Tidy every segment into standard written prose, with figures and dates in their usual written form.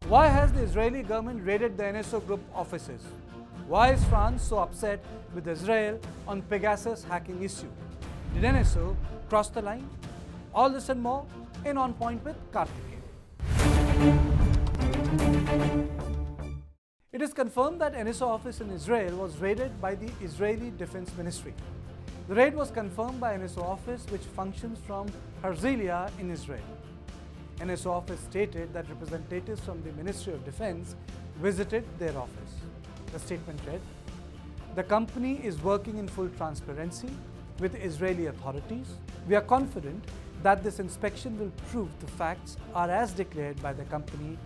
Why has the Israeli government raided the NSO group offices? Why is France so upset with Israel on Pegasus hacking issue? Did NSO cross the line? All this and more in On Point with Kartikeya. It is confirmed that NSO office in Israel was raided by the Israeli Defense Ministry. The raid was confirmed by NSO office, which functions from Herzliya in Israel. NSO office stated that representatives from the Ministry of Defense visited their office. The statement read, "The company is working in full transparency with Israeli authorities. We are confident that this inspection will prove the facts are as declared by the company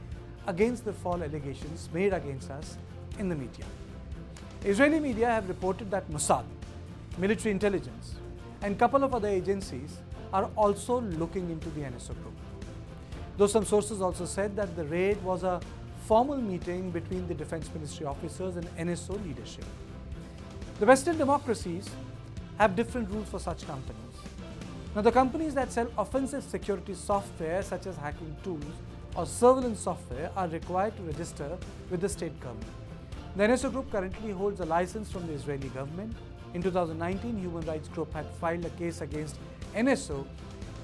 against the false allegations made against us in the media." Israeli media have reported that Mossad, military intelligence, and a couple of other agencies are also looking into the NSO group. Though some sources also said that the raid was a formal meeting between the Defense Ministry officers and NSO leadership. The Western democracies have different rules for such companies. Now, the companies that sell offensive security software such as hacking tools or surveillance software are required to register with the state government. The NSO group currently holds a license from the Israeli government. In 2019, Human Rights Group had filed a case against NSO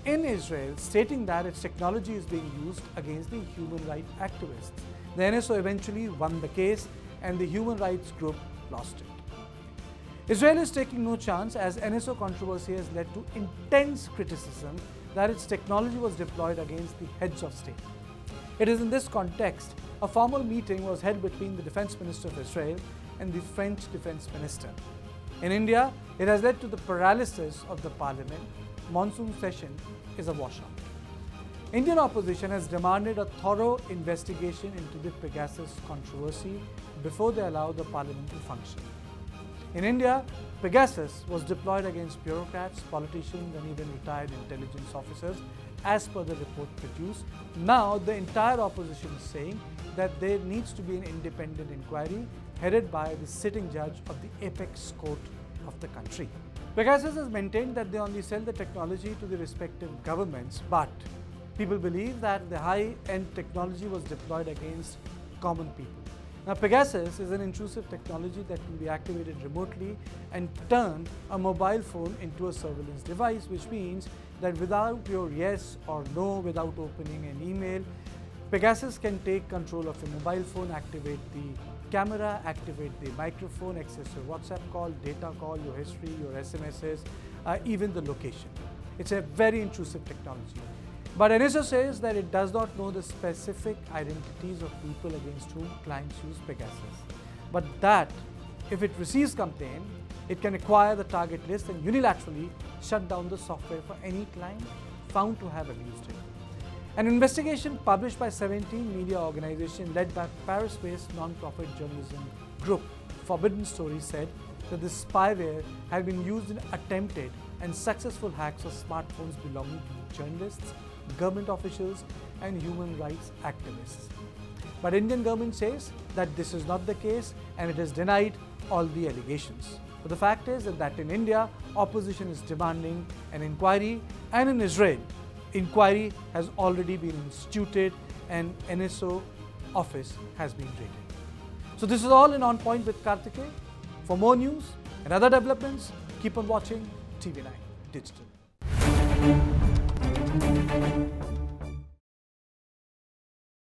in Israel, stating that its technology is being used against the human rights activists. The NSO eventually won the case and the Human Rights Group lost it. Israel is taking no chance, as NSO controversy has led to intense criticism that its technology was deployed against the heads of state. It is in this context a formal meeting was held between the Defense Minister of Israel and the French Defense Minister. In India, it has led to the paralysis of the parliament. Monsoon session is a washout. Indian opposition has demanded a thorough investigation into the Pegasus controversy before they allow the parliament to function. In India, Pegasus was deployed against bureaucrats, politicians, and even retired intelligence officers, as per the report produced. Now, the entire opposition is saying that there needs to be an independent inquiry headed by the sitting judge of the apex court of the country. Pegasus has maintained that they only sell the technology to the respective governments, but people believe that the high-end technology was deployed against common people. Now, Pegasus is an intrusive technology that can be activated remotely and turn a mobile phone into a surveillance device, which means that without your yes or no, without opening an email, Pegasus can take control of your mobile phone, activate the camera, activate the microphone, access your WhatsApp call, data call, your history, your SMSs, even the location. It's a very intrusive technology. But NSO says that it does not know the specific identities of people against whom clients use Pegasus, but that if it receives complaint, it can acquire the target list and unilaterally shut down the software for any client found to have abused it. An investigation published by 17 media organizations led by Paris-based non-profit journalism group Forbidden Stories said that the spyware had been used in attempted and successful hacks of smartphones belonging to journalists, government officials, and human rights activists. But Indian government says that this is not the case and it has denied all the allegations. But the fact is that in India, opposition is demanding an inquiry, and in Israel, inquiry has already been instituted and NSO office has been raided. So this is all in On Point with Kartikeya. For more news and other developments, keep on watching TV9 Digital.